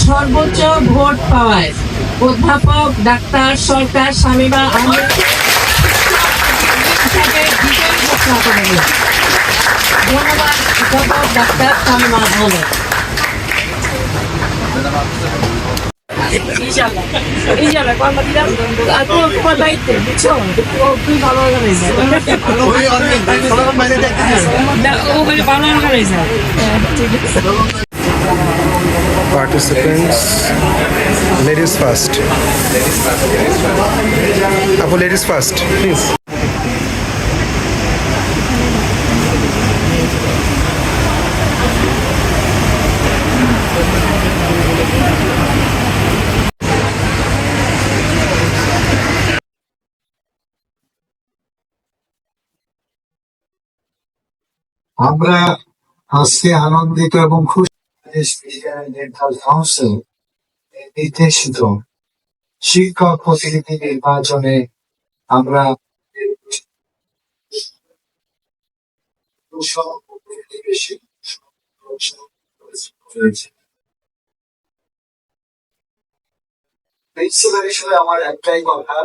সর্বোচ্চ ভোট পাওয়ায় অধ্যাপক ডাক্তার সরকার শামীমা আহমেদ হিসাবে বিজয়ী ঘোষণা করেন। ধন্যবাদ অধ্যাপক ডাক্তার শামীমা আহমেদ। ইনশাআল্লাহ কথা দিলাম তোমার দায়িত্বে, বুঝছো? তুই ভালো অর্গানাইজার, ভালো organiser. Participants, ladies first. Apo, ladies first, please. আমরা আজকে আনন্দিত এবং খুশি কাউন্সিল নির্দেশিত শিক্ষক প্রতিনিধি নির্বাচনে আমরা প্রিন্সিপাল হিসেবে আমার একটাই কথা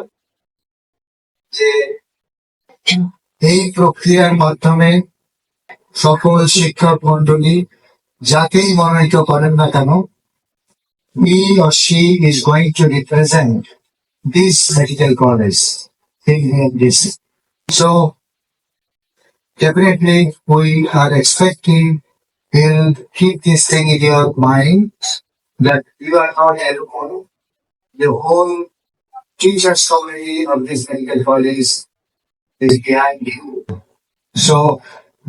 যে এই প্রক্রিয়ার মাধ্যমে সকল শিক্ষক মন্ডলী যাকেই মনোনীত করেন না কেন, he or she is going to represent this medical college in this. So definitely we are expecting you'll keep this thing in your mind that you are not alone. The whole teachers community of this medical college is behind you. So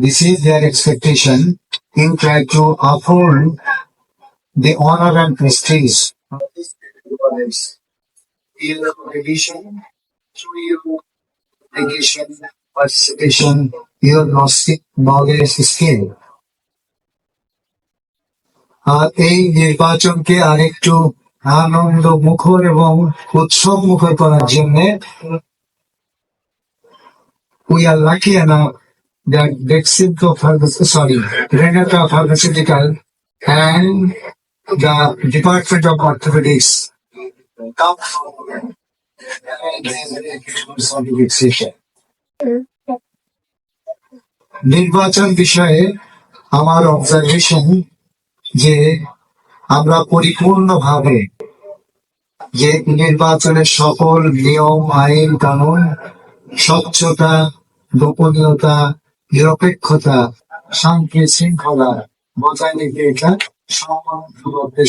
this is their expectation. You try to uphold the honor and prestige of this college. Your revision, through your dedication, participation, your knowledge skill. আর এই নির্বাচনকে আরেকটু আনন্দ মুখর এবং উৎসব মুখর করার জন্য we are lucky enough that Renata Pharmaceutical and the Department of Orthopedics come forward and নির্বাচন বিষয়ে আমার অবজারভেশন যে আমরা পরিপূর্ণভাবে যে নির্বাচনের সকল নিয়ম আইন কানুন, স্বচ্ছতা, গোপনীয়তা, নিরপেক্ষতা, শান্তি শৃঙ্খলা বজায় রেখে এটা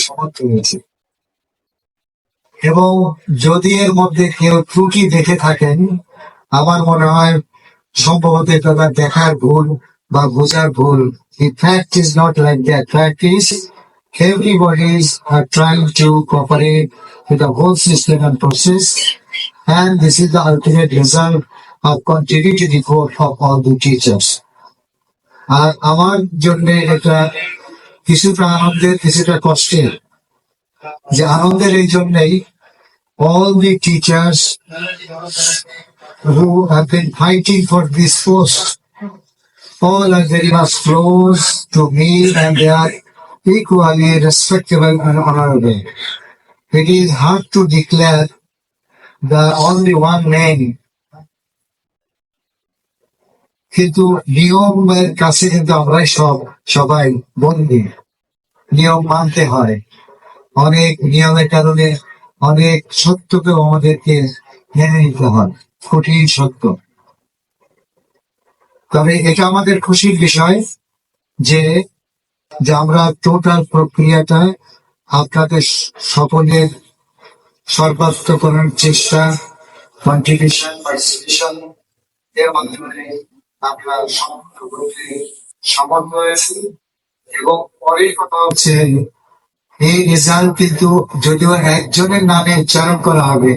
সমর্থ হয়েছে। এবং যদি এর মধ্যে কেউ ত্রুটি দেখে থাকেন, আমার মনে হয় সম্ভবত এটা দেখার ভুল বা বোঝার ভুল। The fact is not like that. Fact is everybody is trying to cooperate with the whole system and process, and this is the ultimate result of continuity report of all the teachers. আর আমার জন্য এটা কিছুটা আনন্দের কিছুটা কষ্টের। যে আনন্দের এই জন্যই all the teachers who have been fighting for this post all are very much close to me and they are equally respectable and honorable. It is hard to declare the only one name, কিন্তু নিয়মের কাছে কিন্তু আমরাই সবাই বন্দী। নিয়ম মানতে হয়, অনেক নিয়মের কারণে অনেক সত্যকেও আমাদেরকে মেনে নিতে হয়, কঠিন সত্য। তবে এটা আমাদের খুশির বিষয় যে আমরা টোটাল প্রক্রিয়াটা আপনাদের সকলের সর্বাত্মকরণের চেষ্টা, কন্ট্রিবিউশন, পার্টিসিপেশন এর মাধ্যমে আমরা সমর্থ হয়েছি। এবং পরের কথা হচ্ছে এই রেজাল্ট কিন্তু যদিও একজনের নামে উচ্চারণ করা হবে,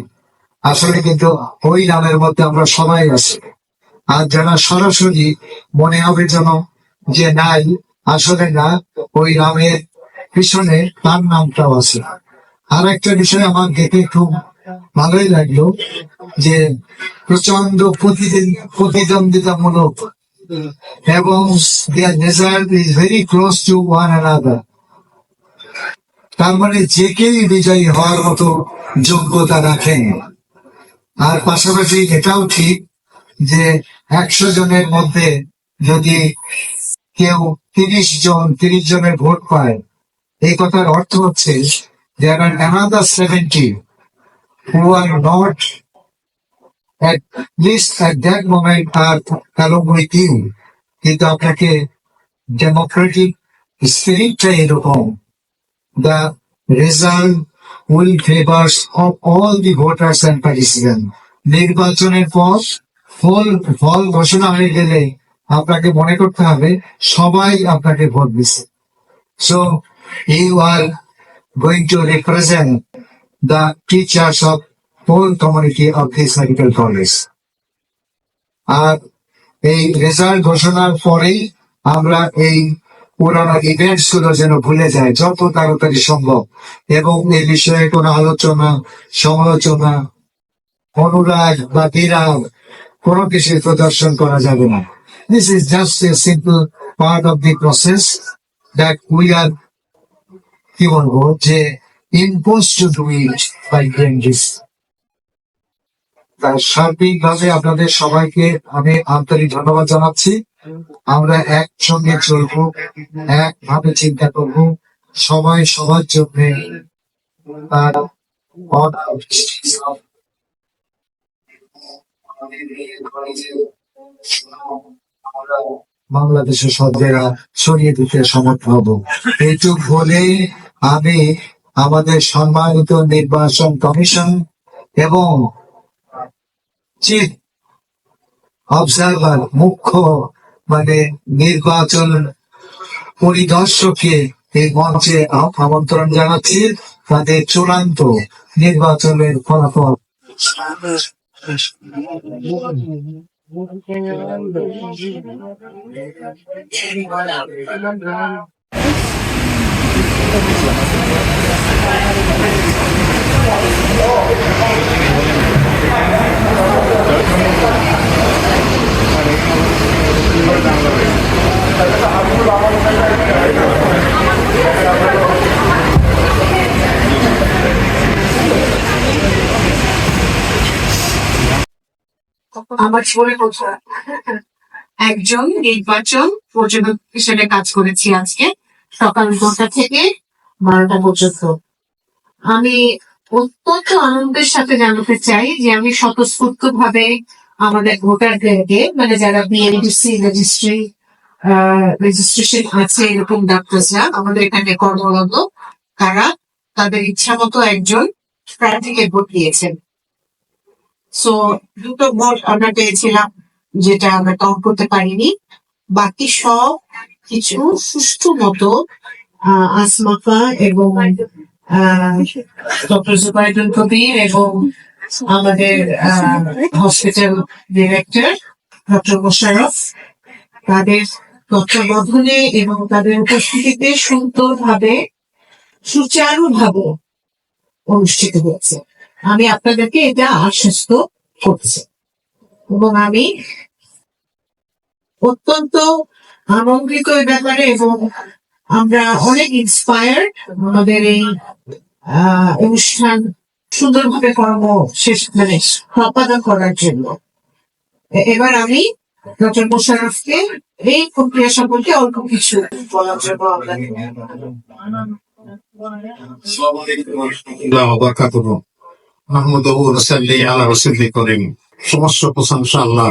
আসলে কিন্তু ওই নামের মধ্যে আমরা সবাই আছি। আর যারা সরাসরি মনে হবে যেন যে নাই, আসলে না, ওই নামের পিছনে তার নামটাও আছে। আর একটা বিষয় আমার দেখে খুব ভালোই লাগলো যে প্রচন্ড প্রতিদ্বন্দ্বিতামূলক এবং their result is very close to one another. তার মানে যে কেউ বিজয়ী হওয়ার মতো যোগ্যতা রাখেন। আর পাশাপাশি এটাও ঠিক যে 100 জনের মধ্যে যদি কেউ 30 জনের ভোট পায়, এই কথার অর্থ হচ্ছে there are another 70 who are not at least at that moment are along with you. কিন্তু আপনাকে ডেমোক্রেটিক স্পিরিটটা এরকম, the result will favors of all the voters and participants. নির্বাচনের পর ফল ঘোষণা হয়ে গেলে আপনাকে মনে করতে হবে সবাই আপনাকে ভোট দিচ্ছে। So you are going to represent the teachers of whole community of this medical college. আর এই রেজাল্ট ঘোষণার পরেই আমরা এই পুরানো ইভেন্টস গুলো যেন ভুলে যায় যত তাড়াতাড়ি সম্ভব, এবং এই বিষয়ে কোনো আলোচনা, সমালোচনা, অনুরাগ বা বিরাগ কোনো কিছু প্রদর্শন করা যাবে না। This is just a simple part of the process that we are, কি বলবো, যে impose to do it by doing this. সার্বিকভাবে আপনাদের সবাইকে আমি আন্তরিক ধন্যবাদ জানাচ্ছি। আমরা একসঙ্গে চলবো, একভাবে চিন্তা করব, সবাই সবার জন্য তার বাংলাদেশের সব জায়গা ছড়িয়ে দিতে সমর্থ হব। এইটুক বলেই আমি আমাদের সম্মানিত নির্বাচন কমিশন এবং চিফ অবজারভার, মুখ্য নির্বাচন পরিদর্শককে এই মঞ্চে আমন্ত্রণ জানাচ্ছি তাদের চূড়ান্ত নির্বাচনের ফলাফল আমার জীবনের প্রথম একজন নির্বাচন পর্যবেক্ষক হিসেবে কাজ করেছি আজকে সকাল 9টা থেকে 12টা পর্যন্ত। আমি অত্যন্ত আনন্দের সাথে জানাতে চাই যে আমি স্বতঃস্ফূর্ত ভাবে আমাদের ভোটারদেরকে, যারা বিএলডিসি রেজিস্ট্রেশন আছে এরকম ডাক্তাররা আমাদের এখানে কর্মরত, তারা তাদের ইচ্ছা মতো একজন প্রার্থীকে ভোট দিয়েছেন। সো 2টো ভোট আমরা পেয়েছিলাম যেটা আমরা কাউন্ট করতে পারিনি। বাকি সব কিছু সুষ্ঠু মতো আসমাফা এবং ডক্টর জুবাইদুল কবির এবং আমাদের হসপিটাল ডিরেক্টর ডক্টর মোশাররফ, তাদের তত্ত্বাবধানে এবং তাদের উপস্থিতিতে সুন্দরভাবে সুচারুভাবে অনুষ্ঠিত হয়েছে। আমি আপনাদেরকে এটা আশ্বস্ত করছি এবং আমি অত্যন্ত আনন্দিত এই ব্যাপারে, এবং আমরা অনেক ইন্সপায়ার্ড আমাদের এই অনুষ্ঠান সুন্দরভাবে কর্ম শেষ সম্পাদন করার জন্য। এবার আমি ডক্টর মোশাররফকে এই প্রক্রিয়া সম্পর্কে অল্প কিছু বলার জন্য সমস্ত প্রশংসা আল্লাহ।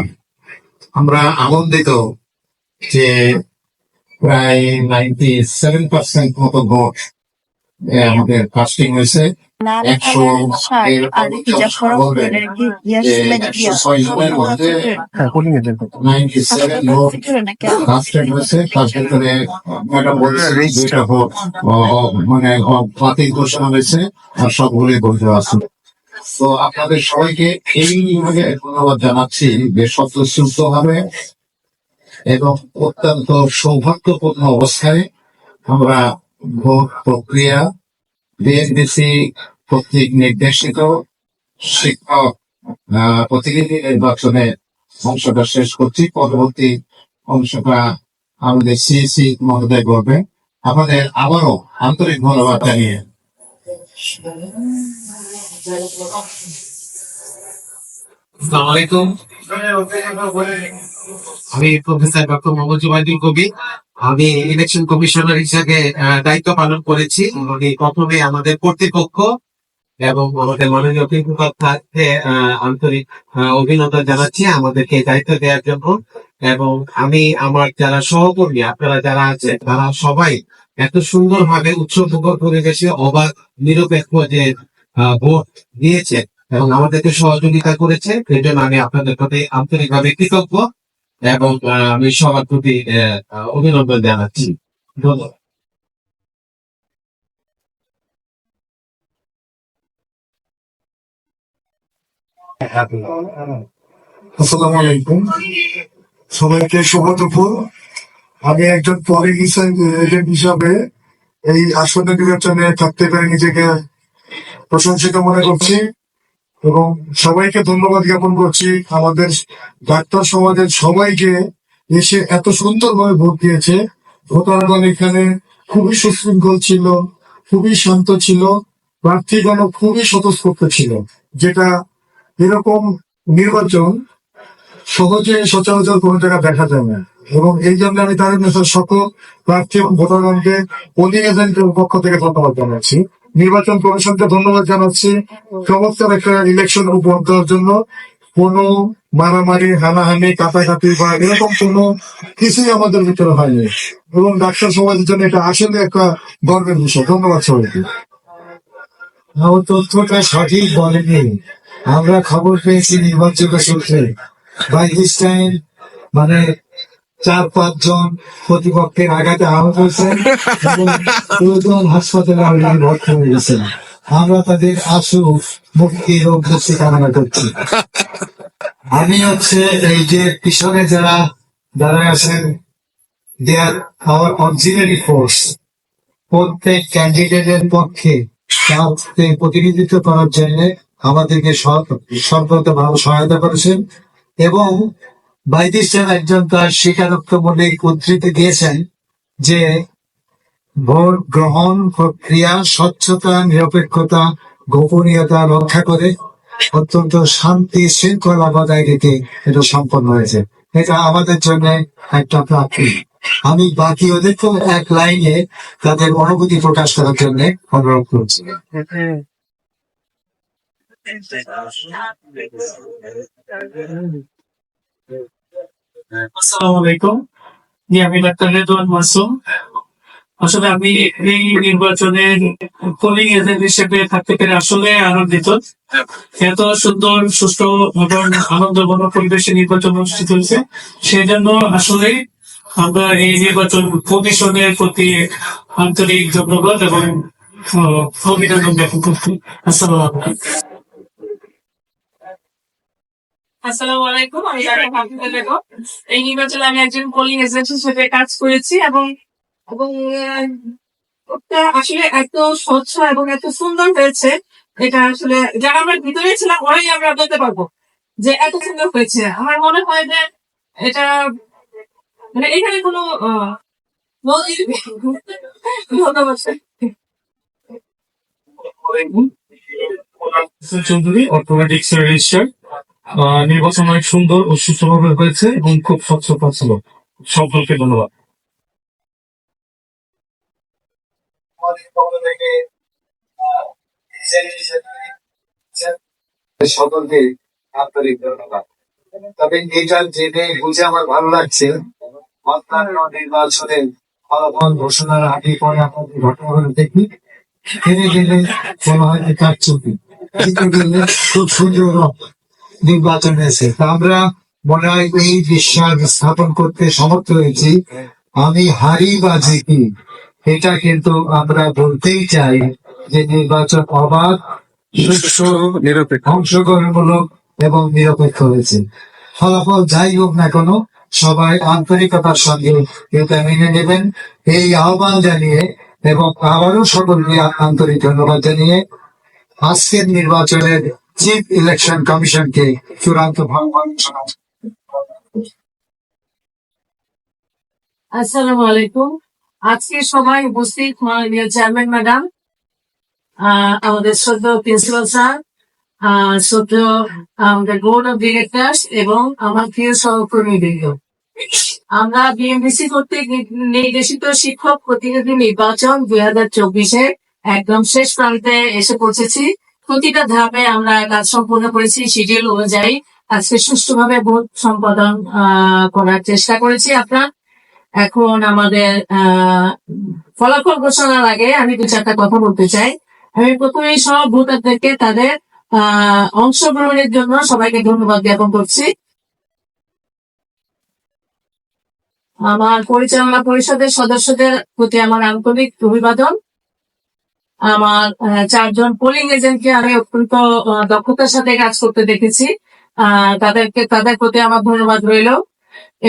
আমরা আনন্দিত যে প্রায় 97% মতো ভোট আমাদের কাস্টিং হয়েছে। 106 জনের মধ্যে 97 ভোট কাস্টেড হয়েছে। তার ভিতরে ম্যাডাম বলছে 2টা ভোট বাতিল ঘোষণা হয়েছে, আর সবগুলি বৈধ আছে। তো আপনাদের সবাইকে এইভাবে ধন্যবাদ জানাচ্ছি বেশ স্বতঃস্ফূর্ত ভাবে এবং অত্যন্ত সৌভাগ্যপূর্ণ অবস্থায় আমরা ভোট প্রক্রিয়া বিএনডিসি কর্তৃক নির্দেশিত শিক্ষক প্রতিনিধি নির্বাচনে অংশটা শেষ করছি। পরবর্তী অংশটা আমাদের সিএসি মহোদয় করবে। আমাদের আবারও আন্তরিক ধন্যবাদ জানিয়ে আসসালামু আলাইকুম। আমি প্রফেসর ডক্টর মোহাম্মদ জুবাইদুল কবির। আমি ইলেকশন কমিশনার হিসেবে দায়িত্ব পালন করেছি। উনি প্রথমে আমাদের কর্তৃপক্ষ এবং আমাদের মাননীয় কর্তৃপক্ষকে আন্তরিক অভিনন্দন জানাচ্ছি আমাদেরকে এই দায়িত্ব দেওয়ার জন্য। এবং আমি আমার যারা সহকর্মী আপনারা যারা আছেন তারা সবাই এত সুন্দরভাবে উৎসবমুখর পরিবেশে অবাধ নিরপেক্ষ যে ভোট দিয়েছে এবং আমাদেরকে সহযোগিতা করেছে এই জন্য আমি আপনাদের প্রতি আন্তরিকভাবে কৃতজ্ঞ এবং আমি সবার প্রতি অভিনন্দন জানাচ্ছি। ধন্যবাদ। আসসালামু আলাইকুম, সবাইকে শুভ দুপুর। আমি একজন পোলিং এজেন্ট হিসাবে এই আসন্ন নির্বাচনে থাকতে পেরে নিজেকে প্রশংসিত মনে করছি এবং সবাইকে ধন্যবাদ জ্ঞাপন করছি। আমাদের ডাক্তার সমাজের সবাইকে এসে এত সুন্দরভাবে ভোট দিয়েছে। ভোটারগণ এখানে খুবই সুশৃঙ্খল ছিল, খুবই শান্ত ছিল, প্রার্থীগণও খুবই স্বতঃস্ফূর্ত ছিল, যেটা এরকম নির্বাচন সহজে সচরাচর কোনো জায়গায় দেখা যায় না। এবং এই জন্য আমি তাদের নেতার সকল প্রার্থী এবং ভোটারগণকে পোলিং এজেন্টের পক্ষ থেকে ধন্যবাদ জানাচ্ছি। নির্বাচন কমিশনকে ধন্যবাদ জানাচ্ছি চমৎকার একটা ইলেকশন উপহার দেওয়ার জন্য। কোনো মারামারি, হানাহানি, কাটাকাটি বা এরকম কোনো কিছুই আমাদের ভিতরে হয়নি এবং ডাক্তার সমাজের জন্য এটা আসলে একটা গর্বের বিষয়। ধন্যবাদ সবাইকে। আমার তথ্যটা সঠিক বলেনি, আমরা খবর পেয়েছি নির্ভরযোগ্য সূত্রে। বাই দিস টাইম মানে 4-5 জন প্রতিপক্ষের আঘাতে আহত হয়েছেন এবং 2 জন হাসপাতালে অলরেডি ভর্তি হয়ে গেছেন। আমরা তাদের আশু মুক্তির ও মুক্তি কামনা করছি। আমি এই যে পিছনে যারা দাঁড়ায় আছেন, দে আর আওয়ার অক্সিলারি ফোর্স। প্রত্যেক ক্যান্ডিডেটের পক্ষে তাকে প্রতিনিধিত্ব করার জন্য আমাদেরকে সর্বতভাবে সহায়তা করেছেন এবং বাইদিসের একজন তার স্বীকারোক্তমূলক উদ্ধৃতি দিয়েছেন যে ভোট গ্রহণ প্রক্রিয়া স্বচ্ছতা, নিরপেক্ষতা, গোপনীয়তা রক্ষা করে অত্যন্ত শান্তি শৃঙ্খলা বজায় রেখে এটা সম্পন্ন হয়েছে। এটা আমাদের জন্য একটা প্রাপ্তি। আমি বাকি ওদেরকেও এক লাইনে তাদের অনুভূতি প্রকাশ করার জন্য অনুরোধ করছি। আসসালামু আলাইকুম। জি, আমি ডাক্তার রেদওয়ান মাসুম। আসলে আমি এই নির্বাচনের পোলিং এজেন্ট হিসেবে থাকতে পেরে আসলে আনন্দিত। এত সুন্দর, সুষ্ঠু এবং আনন্দঘন পরিবেশে নির্বাচন অনুষ্ঠিত হয়েছে, সেই জন্য আসলে আমরা এই নির্বাচন কমিশনের প্রতি আন্তরিক ধন্যবাদ এবং অভিনন্দন জ্ঞাপন করছি। আসসালামু আলাইকুম। আসসালামু আলাইকুম, আমি ডাক্তার হাফিজা বেগম। এই নির্বাচনে আমি একজন পোলিং এজেন্ট হিসেবে কাজ করেছি এবং এবং ওটা আসলে এত স্বচ্ছ এবং এত সুন্দর হয়েছে, এটা আসলে যারা আমরা ভিতরে ছিলাম ওরাই আমরা বলতে পারবো যে এত সুন্দর হয়েছে। আমার মনে হয় যে এটা মানে এখানে কোনো ধন্যবাদ। Chowdhury, orthopaedics registrar. নির্বাচন অনেক সুন্দর ও সুষ্ঠুভাবে হয়েছে এবং খুব স্বচ্ছতা ছিল। সকলকে ধন্যবাদ। সকলকে আন্তরিক ধন্যবাদ। তবে এটা জেনে বুঝে আমার ভালো লাগছে, অন্যান্য নির্বাচনের ফলাফল ঘোষণার আগে পরে আমাদের ঘটনাগুলো দেখি হেরে গেলে বলা হয় যে কারচুপি, জিতে গেলে খুব সুন্দর নির্বাচন হয়েছে। তা আমরা মনে হয় এই বিশ্বাস স্থাপন করতে সমর্থ হয়েছি। আমি হারি বা জিতি এটা কিন্তু আমরা বলতেই চাই যে নির্বাচন অবাধ, সুষ্ঠু, অংশগ্রহণমূলক এবং নিরপেক্ষ হয়েছে। ফলাফল যাই হোক না কেন সবাই আন্তরিকতার সঙ্গে এটা মেনে নেবেন এই আহ্বান জানিয়ে এবং আবারও সকলকে আন্তরিক ধন্যবাদ জানিয়ে আজকের নির্বাচনের চিফ ইলেকশন কমিশনকে চূড়ান্ত ঘোষণা। আসসালামু আলাইকুম। আজকে সবাই উপস্থিত মাননীয় চেয়ারম্যান ম্যাডাম, আমাদের শ্রদ্ধেয় প্রিন্সিপাল স্যার, শ্রদ্ধেয় আমাদের বোর্ড অফ ডিরেক্টরস এবং আমার প্রিয় সহকর্মীবৃন্দ, আমরা বিএমডিসি কর্তৃক নির্দেশিত শিক্ষক প্রতিনিধি নির্বাচন 2024 একদম শেষ প্রান্তে এসে পৌঁছেছি। প্রতিটা ধাপে আমরা কাজ সম্পূর্ণ করেছি শিডিউল অনুযায়ী। আজকে সুষ্ঠুভাবে ভোট সম্পাদন করার চেষ্টা করেছি আমরা। এখন আমাদের ফলাফল ঘোষণার আগে আমি 2-4টা কথা বলতে চাই। আমি প্রথমেই সব ভোটারদেরকে তাদের অংশগ্রহণের জন্য সবাইকে ধন্যবাদ জ্ঞাপন করছি। আমার পরিচালনা পরিষদের সদস্যদের প্রতি আমার আন্তরিক অভিবাদন। আমার 4 জন পোলিং এজেন্টকে আমি অত্যন্ত দক্ষতার সাথে কাজ করতে দেখেছি। তাদের প্রতি আমার ধন্যবাদ রইল।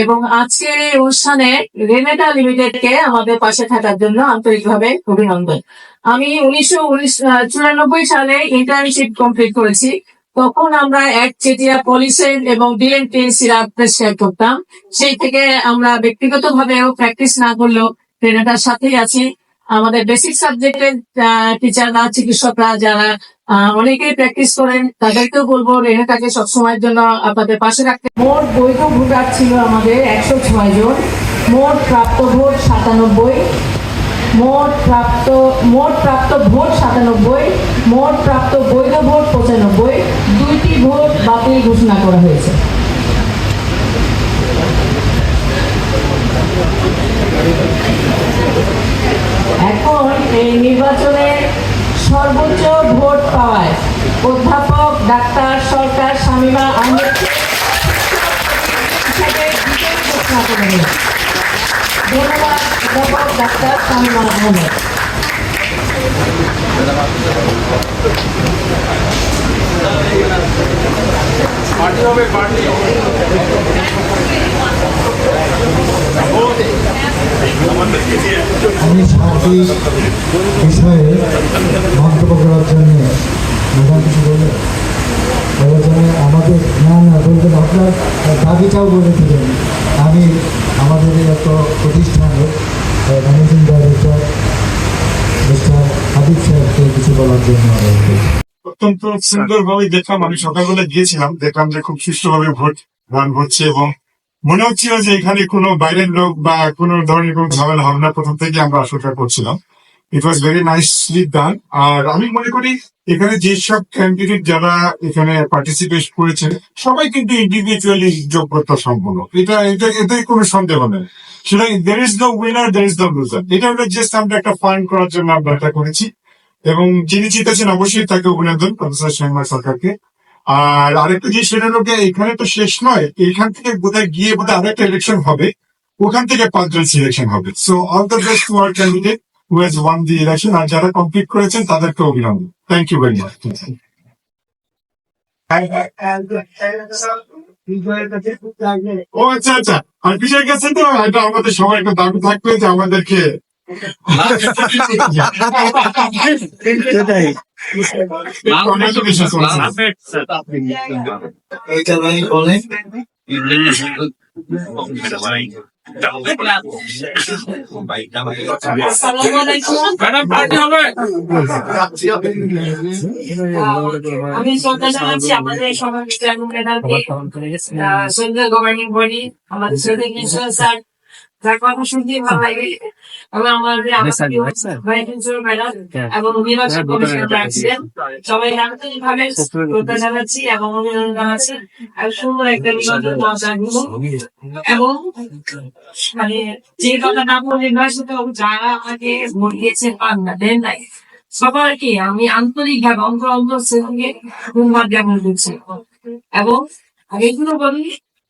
এবং আজকের এই অনুষ্ঠানে রেনেটা লিমিটেডকে আমাদের পাশে থাকার জন্য আন্তরিকভাবে অভিনন্দন। আমি 1994 সালে ইন্টার্নশিপ কমপ্লিট করেছি। তখন আমরা একচেটিয়া পলিসেন এবং ডিএনটি সিরাপ প্রেসক্রাইব করতাম। সেই থেকে আমরা ব্যক্তিগতভাবেও প্র্যাকটিস না করলেও রেনেটার সাথেই আছি। আমাদের বেসিক সাবজেক্টের টিচাররা, চিকিৎসকরা যারা অনেকেই প্র্যাকটিস করেন, তাদেরকেও বলবো রেনেটাকে সবসময়ের জন্য আপনাদের পাশে রাখতে। মোট বৈধ ভোটার ছিল আমাদের 106 জন। মোট প্রাপ্ত ভোট 97। মোট প্রাপ্ত ভোট 97। মোট প্রাপ্ত বৈধ ভোট 95। 2টি ভোট বাতিল ঘোষণা করা হয়েছে। এখন এই নির্বাচনে সর্বোচ্চ ভোট পাওয়ায় অধ্যাপক ডাক্তার সরকার শামীমা আহমেদকে ঘোষণা করে দিল। ধন্যবাদ অধ্যাপক ডাক্তার শামীমা আহমেদ। আমি সার্বিক বিষয়ে মন্তব্য করার জন্য কিছু বলবেন? আমাদের না বলবেন, আপনার দাবিটাও বলে দিলেন। আমি আমাদের এত প্রতিষ্ঠানের ম্যানেজিং ডাইরেক্টর মিস্টার হাবিব সাহেবকে কিছু বলার জন্য অত্যন্ত সুন্দরভাবে দেখলাম। আমি সকালবেলা গিয়েছিলাম, দেখলাম যে খুব সুষ্ঠুভাবে ভোট দান হচ্ছে এবং মনে হচ্ছিল যে এখানে কোনো বাইরের লোক বা কোনো ধরনের কোনো ঝামেলা হবে না। প্রথম থেকে আমরা আশঙ্কা করছিলাম। ইট ওয়াজ ভেরি নাইসলি ডান। আর আমি মনে করি এখানে যেসব ক্যান্ডিডেট যারা এখানে পার্টিসিপেট করেছেন সবাই কিন্তু ইন্ডিভিজুয়ালি যোগ্যতা সম্পন্ন। এতে কোনো সন্দেহ নেই। সেটা there is no winner, there is no loser. এটা হলো জাস্ট আমরা একটা ফান্ড করার জন্য আমরা এটা করেছি। এবং যিনি জিতেছেন অবশ্যই তাকে অভিনন্দন, প্রফেসর শামীমা সরকারকে। আর আরেকটা যে সেটা লোকে এখানে তো শেষ নয়, এখান থেকে বোধহয় গিয়ে বোধহয় আরেকটা ইলেকশন হবে, ওখান থেকে 5 জন সিলেকশন হবে। So all the best to our candidate who has won the election. আর যারা কমপ্লিট করেছেন তাদেরকে অভিনন্দন। Thank you very much. ও আচ্ছা আচ্ছা, আর বিজয় গেছে তো, এটা আমাদের সবাই একটা দাবি থাকবে যে আমাদেরকে আমি শ্রদ্ধা জানাচ্ছি আমাদের সভাপতি এবং মেধাবী শ্রদ্ধা গভর্নিং বডি, আমাদের শ্রদ্ধা প্রিন্সিপাল স্যার, যার কথা শুনতে ভালো লাগে, এবং আমাদের ম্যাডাম এবং নির্বাচন কমিশনের প্রেসিডেন্ট, সবাই আন্তরিকভাবে শ্রদ্ধা জানাচ্ছি এবং অভিনন্দন জানাচ্ছি। আর সুন্দর একটা নির্বাচন এবং মানে যে কথা না বললে নয়, সেটা যারা আমাকে ভোট দিয়েছেন পান না, দেন নাই, সবাইকে আমি আন্তরিকভাবে অন্তর থেকে ধন্যবাদ জ্ঞাপন করছি। এবং আমি এগুলো বলি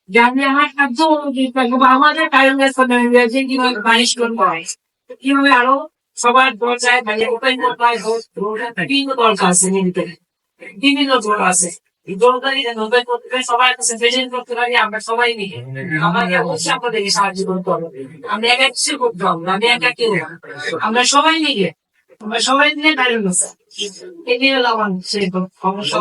যে আমি আমার কার্য অনুযায়ী থাকবো, আমাদের কারণ কিভাবে বানিশ করতে হয়, কিভাবে আরো সবার পর্যায়ে মানে ওপেন করতে হয়। বিভিন্ন দরকার আছে, বিভিন্ন দল আছে, সবার কাছে প্রেজেন্ট করতে পারি আমরা সবাই মিলে। আমাকে অবশ্যই আপনাদেরকে সাহায্য করতে হবে। আমি একা কিছু করতে হবে না, আমি একা কেউ, আমরা সবাই মিলে, আমরা সবাই মিলে দাঁড়িয়ে গেছে। এটাই হলো আমার সেই সমস্যা।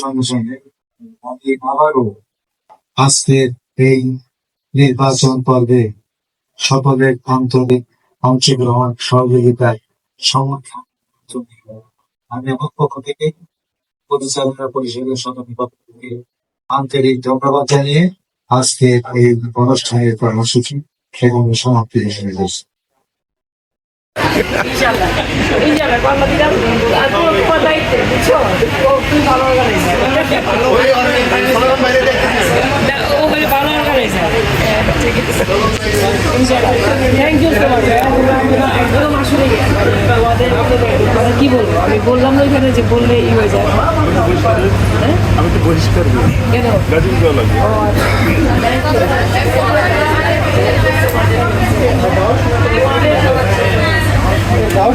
সঙ্গে সঙ্গে আমি আবারও আজকের এই নির্বাচন পর্বে সকলের আন্তরিক অংশগ্রহণ সহযোগিতায় সমর্থন আমি আমার পক্ষ থেকে পরিচালনা পরিষদের সদস্য পক্ষ থেকে আন্তরিক ধন্যবাদ জানিয়ে আজকের এই অনুষ্ঠানের কর্মসূচি এবং সমাপ্তি ঘোষণা করছি। ইনশাআল্লাহ বাংলা দিলাম আর তোমার দায়িত্বে বুঝছো তুমি ভালো অর্গানাইজার ও বলে ভালো অর্গানাইজার ইনশাআল্লাহ থ্যাংক ইউ সো মাচ একদম আসলে আমাদের কি বলবো আমি বললাম না এখানে যে বললে ই হয়ে যায় আমি তো পরিষ্কার বলি কেন গাজীন দেওয়া লাগবে ও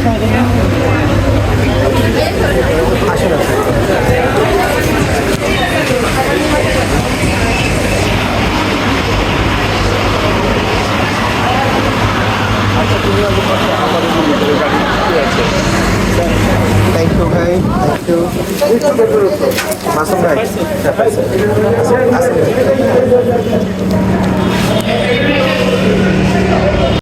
থ্যাংক ইউ ভাই থ্যাংক ইউ মাসুম ভাই